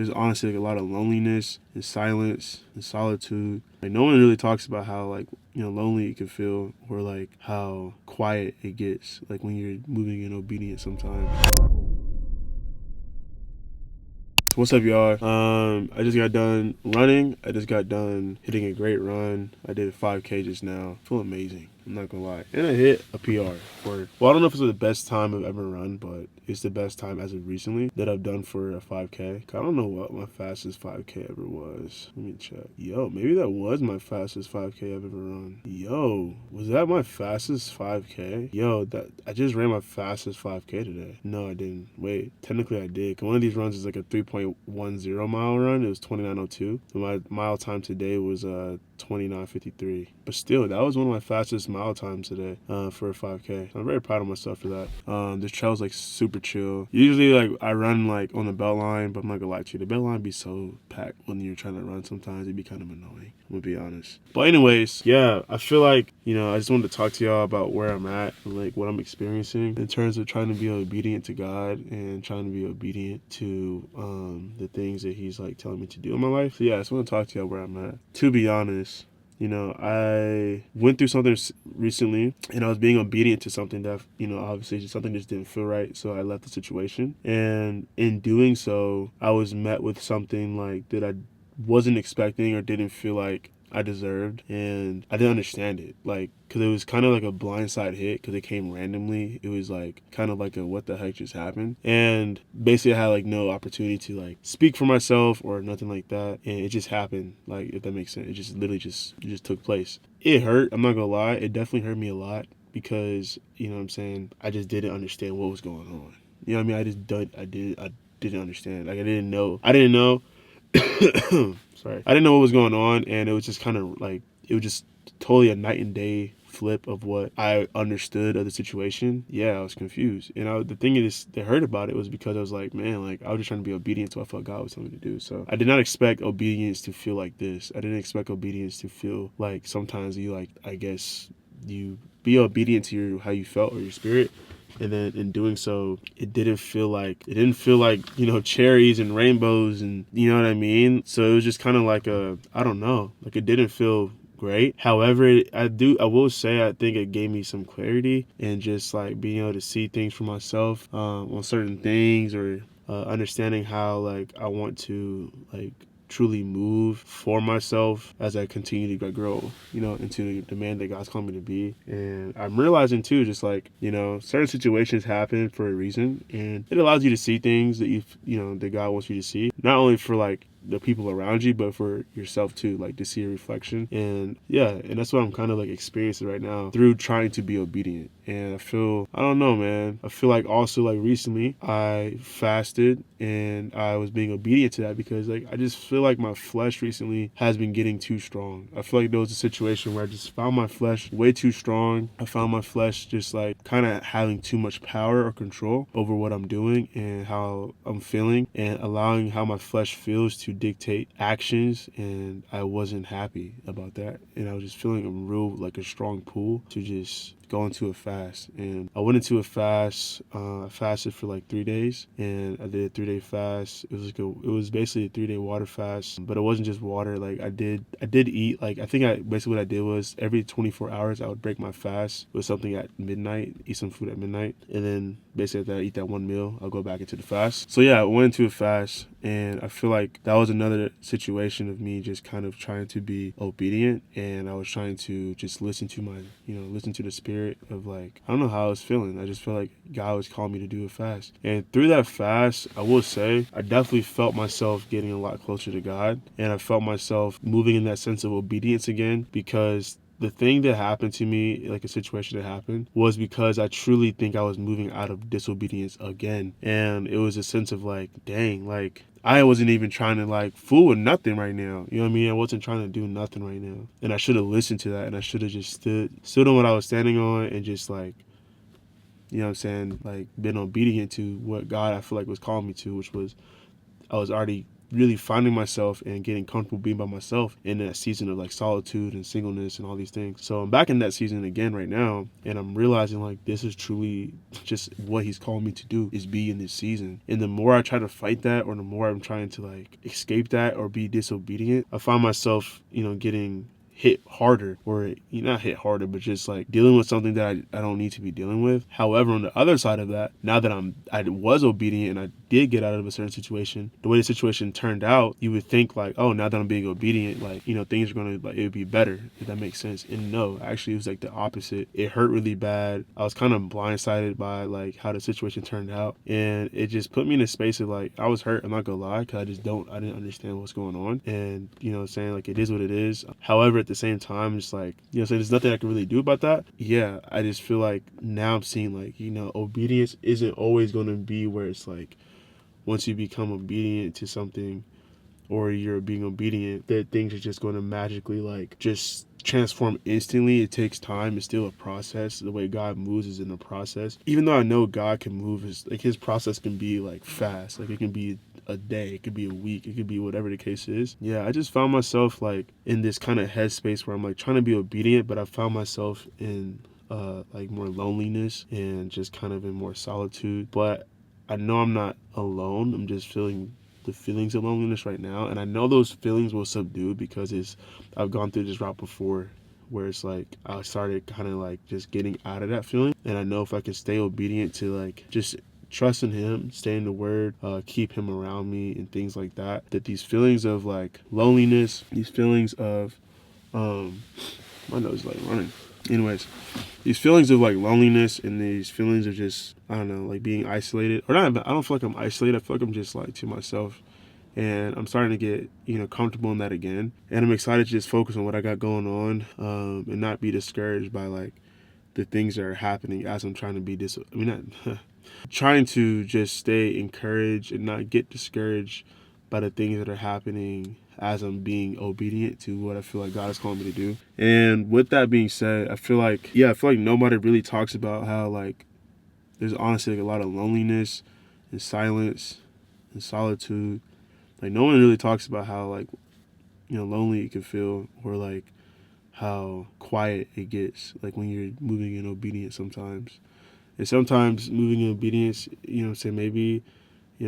There's honestly like a lot of loneliness and silence and solitude. Like no one really talks about how like, you know, lonely you can feel, or like how quiet it gets like when you're moving in obedience sometimes. So what's up, y'all? I just got done running. I just got done hitting a great run. I did 5K just now. I feel amazing. I'm not gonna lie. And I hit a PR for, well, I don't know if it's the best time I've ever run, but it's the best time as of recently that I've done for a 5K. I don't know what my fastest 5K ever was. Let me check. Yo, maybe that was my fastest 5K I've ever run. Yo, was that my fastest 5K? Yo, that I just ran my fastest 5K today. No, I didn't. Wait, technically I did. 'Cause one of these runs is like a 3.10 mile run. It was 29:02. My mile time today was 29:53. But still, that was one of my fastest mile times today for a 5K. I'm very proud of myself for that. This trail's like super chill. Usually, like I run like on the belt line, but I'm not gonna lie to you, the belt line be so packed when you're trying to run. Sometimes it'd be kind of annoying. I'm gonna be honest. But anyways, yeah, I feel like, you know, I just wanted to talk to y'all about where I'm at and like what I'm experiencing in terms of trying to be obedient to God and trying to be obedient to the things that He's like telling me to do in my life. So yeah, I just want to talk to y'all where I'm at. To be honest, you know, I went through something recently and I was being obedient to something that, you know, obviously something just didn't feel right. So I left the situation. And in doing so, I was met with something like that I wasn't expecting or didn't feel like I deserved, and I didn't understand it, like, because it was kind of like a blindside hit because it came randomly. It was like kind of like a what the heck just happened, and basically I had like no opportunity to like speak for myself or nothing like that, and it just happened, like, if that makes sense. It just literally it just took place. It hurt, I'm not gonna lie, it definitely hurt me a lot because, you know what I'm saying, I just didn't understand what was going on. You know what I mean? I didn't understand. Like, I didn't know sorry, I didn't know what was going on, and it was just kind of like, it was just totally a night and day flip of what I understood of the situation. Yeah, I was confused, and the thing is that hurt about it was because I was like, man, like, I was just trying to be obedient to what I felt God was telling me to do. So I did not expect obedience to feel like this. I didn't expect obedience to feel like sometimes you, like, I guess you be obedient to how you felt or your spirit, and then in doing so, it didn't feel like, you know, cherries and rainbows, and you know what I mean. So it was just kind of like I don't know, like, it didn't feel great. However, I will say, I think it gave me some clarity and just like being able to see things for myself on certain things, or understanding how like I want to like truly move for myself as I continue to grow, you know, into the man that God's called me to be. And I'm realizing too, just like, you know, certain situations happen for a reason, and it allows you to see things that you know, that God wants you to see, not only for like the people around you, but for yourself too, like to see a reflection. And yeah, and that's what I'm kind of like experiencing right now through trying to be obedient. And I don't know, man, I feel like also like recently I fasted and I was being obedient to that because like I just feel like my flesh recently has been getting too strong. I feel like there was a situation where I just found my flesh way too strong. I found my flesh just like kind of having too much power or control over what I'm doing and how I'm feeling, and allowing how my flesh feels to dictate actions. And I wasn't happy about that, and I was just feeling a strong pull to just go into a fast. And I went into a fast. I fasted for like 3 days, and I did a 3-day fast. It was basically a 3-day water fast, but it wasn't just water. Like, I did eat. Like, I think basically what I did was every 24 hours I would break my fast with something at midnight, eat some food at midnight, and then basically after I eat that one meal, I'll go back into the fast. So yeah, I went into a fast, and I feel like that was another situation of me just kind of trying to be obedient, and I was trying to just listen to the spirit of, like, I don't know how I was feeling. I just felt like God was calling me to do a fast. And through that fast, I will say, I definitely felt myself getting a lot closer to God, and I felt myself moving in that sense of obedience again, because the thing that happened to me, like a situation that happened, was because I truly think I was moving out of disobedience again. And it was a sense of like, dang, like, I wasn't even trying to like fool with nothing right now. You know what I mean? I wasn't trying to do nothing right now. And I should have listened to that, and I should have just stood on what I was standing on, and just like, you know what I'm saying, like, been obedient to what God I feel like was calling me to, which was, I was already really finding myself and getting comfortable being by myself in that season of like solitude and singleness and all these things. So I'm back in that season again right now, and I'm realizing like this is truly just what he's called me to do, is be in this season. And the more I try to fight that, or the more I'm trying to like escape that or be disobedient, I find myself, getting hit harder, or not hit harder, but just like dealing with something that I don't need to be dealing with. However, on the other side of that, now that I was obedient and I did get out of a certain situation, the way the situation turned out, you would think like, oh, now that I'm being obedient, like, things are gonna, like, it would be better, if that makes sense. And no, actually it was like the opposite. It hurt really bad. I was kind of blindsided by like how the situation turned out, and it just put me in a space of like, I was hurt, I'm not gonna lie, because I didn't understand what's going on. And saying like, it is what it is. However, at the same time, just like, so there's nothing I can really do about that. Yeah, I just feel like now I'm seeing like, obedience isn't always going to be where it's like, once you become obedient to something, or you're being obedient, that things are just going to magically like just transform instantly. It takes time. It's still a process. The way God moves is in a process. Even though I know God can move, his process can be like fast. Like, it can be a day, it could be a week, it could be whatever the case is. Yeah, I just found myself like in this kind of headspace where I'm like trying to be obedient, but I found myself in like more loneliness and just kind of in more solitude. But I know I'm not alone. I'm just feeling the feelings of loneliness right now, and I know those feelings will subdue because I've gone through this route before, where it's like I started kind of like just getting out of that feeling. And I know if I can stay obedient to like just trust in him, stay in the word, keep him around me and things like that, that these feelings of like loneliness, these feelings of my nose is like running. Anyways, these feelings of like loneliness and these feelings of just, I don't know, like being isolated, or not, I don't feel like I'm isolated. I feel like I'm just like to myself, and I'm starting to get, comfortable in that again. And I'm excited to just focus on what I got going on, and not be discouraged by like the things that are happening as I'm trying to be not trying to just stay encouraged and not get discouraged by the things that are happening as I'm being obedient to what I feel like God is calling me to do. And with that being said, I feel like nobody really talks about how like there's honestly like a lot of loneliness and silence and solitude. Like, no one really talks about how like, lonely it can feel, or like how quiet it gets, like when you're moving in obedience sometimes. And sometimes moving in obedience, say maybe,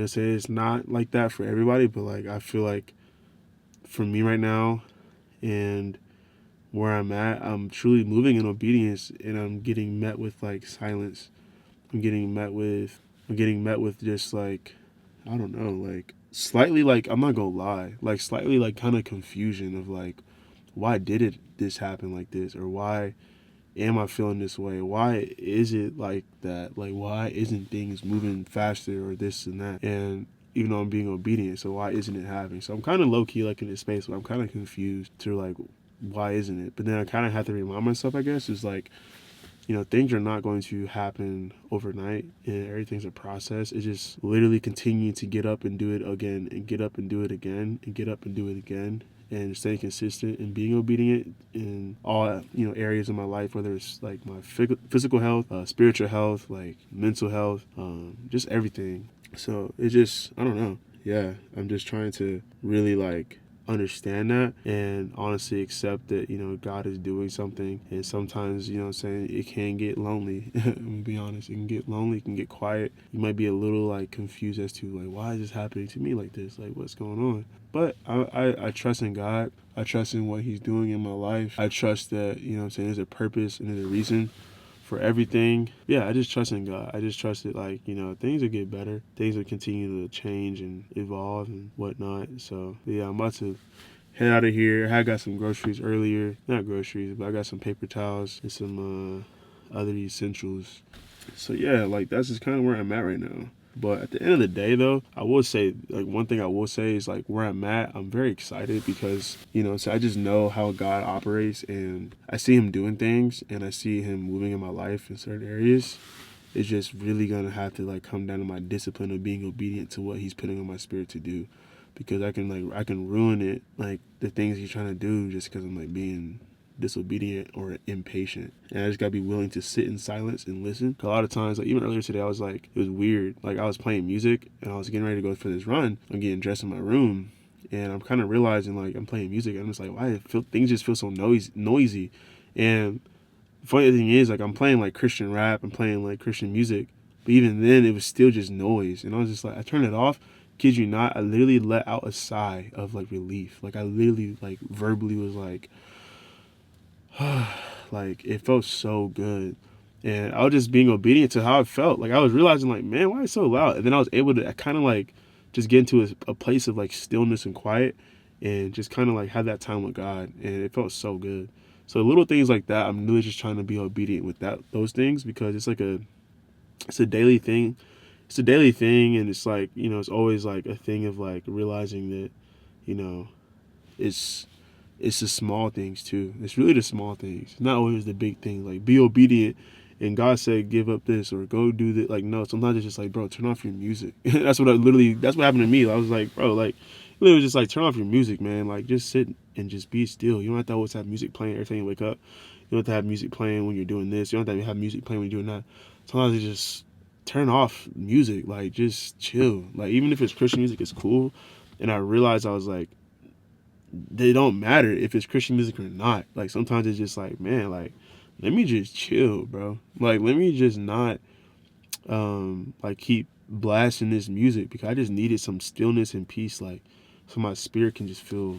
say it's not like that for everybody, but like I feel like for me right now and where I'm at, I'm truly moving in obedience, and I'm getting met with like silence. I'm getting met with just like, I don't know, like slightly, like, I'm not gonna lie, like slightly like kind of confusion of like, why did this happen like this, or why am I feeling this way? Why is it like that? Like, why isn't things moving faster, or this and that? And even though I'm being obedient, so why isn't it happening? So I'm kind of low key like in this space where I'm kind of confused to like, why isn't it? But then I kind of have to remind myself, I guess, is like, things are not going to happen overnight, and everything's a process. It's just literally continuing to get up and do it again, and get up and do it again, and get up and do it again, and staying consistent and being obedient in all areas of my life, whether it's like my physical health, spiritual health, like mental health, just everything. So it just, I don't know. Yeah, I'm just trying to really like understand that and honestly accept that God is doing something. And sometimes it can get lonely. I'm gonna be honest, it can get lonely, it can get quiet. You might be a little like confused as to like, why is this happening to me like this, like what's going on. But I trust in God. I trust in what he's doing in my life. I trust that there's a purpose and there's a reason for everything. Yeah, I just trust in God. I just trust that like, things will get better. Things will continue to change and evolve and whatnot. So yeah, I'm about to head out of here. I got some groceries earlier. Not groceries, but I got some paper towels and some other essentials. So yeah, like that's just kind of where I'm at right now. But at the end of the day, though, I will say, like, one thing I will say is, like, where I'm at, I'm very excited because, so I just know how God operates, and I see him doing things, and I see him moving in my life in certain areas. It's just really going to have to, like, come down to my discipline of being obedient to what he's putting on my spirit to do. Because I can ruin it, like, the things he's trying to do just because I'm, like, being disobedient or impatient. And I just gotta be willing to sit in silence and listen. A lot of times, like even earlier today, I was like, it was weird. Like I was playing music and I was getting ready to go for this run. I'm getting dressed in my room and I'm kind of realizing like I'm playing music. And I'm just like, why things just feel so noisy. And the funny thing is, like I'm playing like Christian rap, I'm playing like Christian music, but even then it was still just noise. And I was just like, I turned it off. Kid you not, I literally let out a sigh of like relief. Like I literally like verbally was like, like it felt so good. And I was just being obedient to how it felt. Like I was realizing like, man, why is it so loud? And then I was able to kind of like just get into a place of like stillness and quiet and just kind of like have that time with God. And it felt so good. So little things like that, I'm really just trying to be obedient with those things, because it's like it's a daily thing. It's a daily thing, and it's like, you know, it's always like a thing of like realizing that, you know, it's the small things too. It's really the small things, not always the big things. Like be obedient, and God said give up this or go do that. Like no, sometimes it's just like, bro, turn off your music. That's what happened to me. I was like, bro, like literally just like turn off your music, man. Like just sit and just be still. You don't have to always have music playing every time you wake up. You don't have to have music playing when you're doing this. You don't have to have music playing when you're doing that. Sometimes it's just turn off music. Like just chill. Like even if it's Christian music, it's cool. And I realized, I was like, they don't matter if it's Christian music or not. Like sometimes it's just like, man, like let me just chill, bro. Like let me just not like keep blasting this music, because I just needed some stillness and peace, like so my spirit can just feel,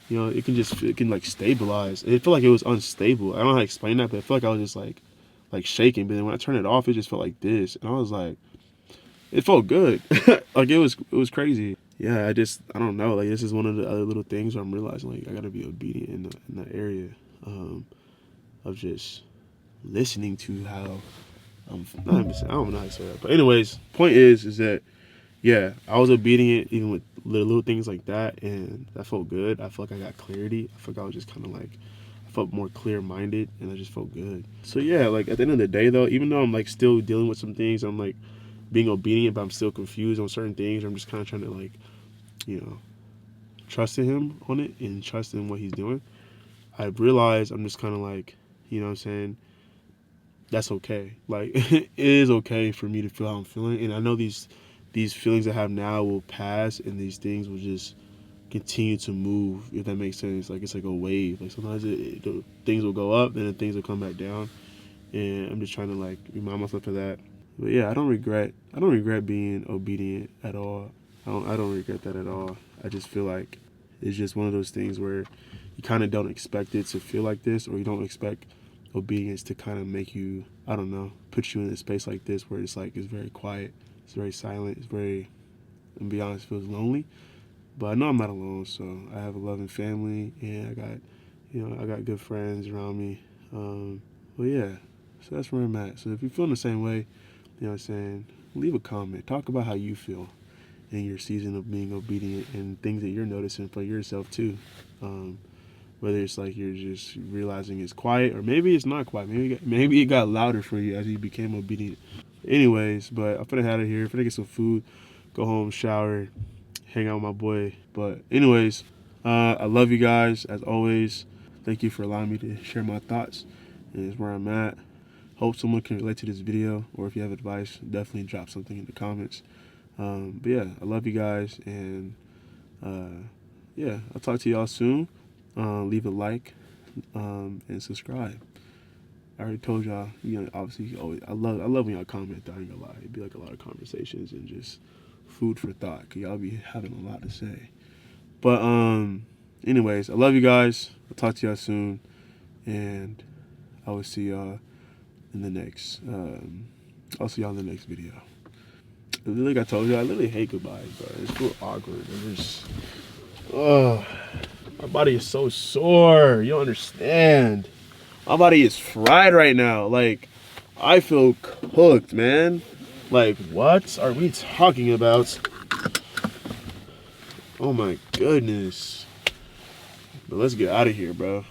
you know, it can like stabilize. It felt like it was unstable. I don't know how to explain that, but I felt like I was just like shaking. But then when I turned it off, it just felt like this, and I was like, it felt good. Like it was crazy. Yeah, I don't know. Like this is one of the other little things where I'm realizing like I gotta be obedient in that area of just listening to how I don't know how to say that. But anyways, point is that yeah, I was obedient even with little things like that, and that felt good. I felt like I got clarity. I felt like I was just kind of like, I felt more clear-minded, and I just felt good. So yeah, like at the end of the day though, even though I'm like still dealing with some things, I'm like being obedient, but I'm still confused on certain things. I'm just kind of trying to like, you know, trust in him on it and trust in what he's doing. I realized I'm just kind of like, you know what I'm saying, that's okay. Like it is okay for me to feel how I'm feeling, and I know these feelings I have now will pass, and these things will just continue to move, if that makes sense. Like it's like a wave. Like sometimes the things will go up and then things will come back down, and I'm just trying to like remind myself of that. But yeah, I don't regret being obedient at all. I don't regret that at all. I just feel like it's just one of those things where you kind of don't expect it to feel like this, or you don't expect obedience to kind of make you, I don't know, put you in a space like this where it's like it's very quiet, it's very silent, it's very, and be honest, it feels lonely. But I know I'm not alone, so I have a loving family, and I got good friends around me. But yeah, so that's where I'm at. So if you're feeling the same way, you know what I'm saying, leave a comment. Talk about how you feel in your season of being obedient and things that you're noticing for yourself too. Whether it's like you're just realizing it's quiet, or maybe it's not quiet. Maybe it got louder for you as you became obedient. Anyways, but I'm finna head out of here. I'm finna get some food, go home, shower, hang out with my boy. But anyways, I love you guys as always. Thank you for allowing me to share my thoughts, and it's where I'm at. Hope someone can relate to this video, or if you have advice, definitely drop something in the comments. But yeah, I love you guys, and yeah, I'll talk to y'all soon. Leave a like and subscribe. I already told y'all, you know, obviously, I love when y'all comment. I ain't gonna lie, it'd be like a lot of conversations and just food for thought, cause y'all be having a lot to say. But anyways, I love you guys. I'll talk to y'all soon, and I will see y'all in the next. I'll see y'all in the next video. Like I told you, I literally hate goodbyes, bro. It's so awkward. My body is so sore. You don't understand. My body is fried right now. Like, I feel cooked, man. Like, what are we talking about? Oh my goodness. But let's get out of here, bro.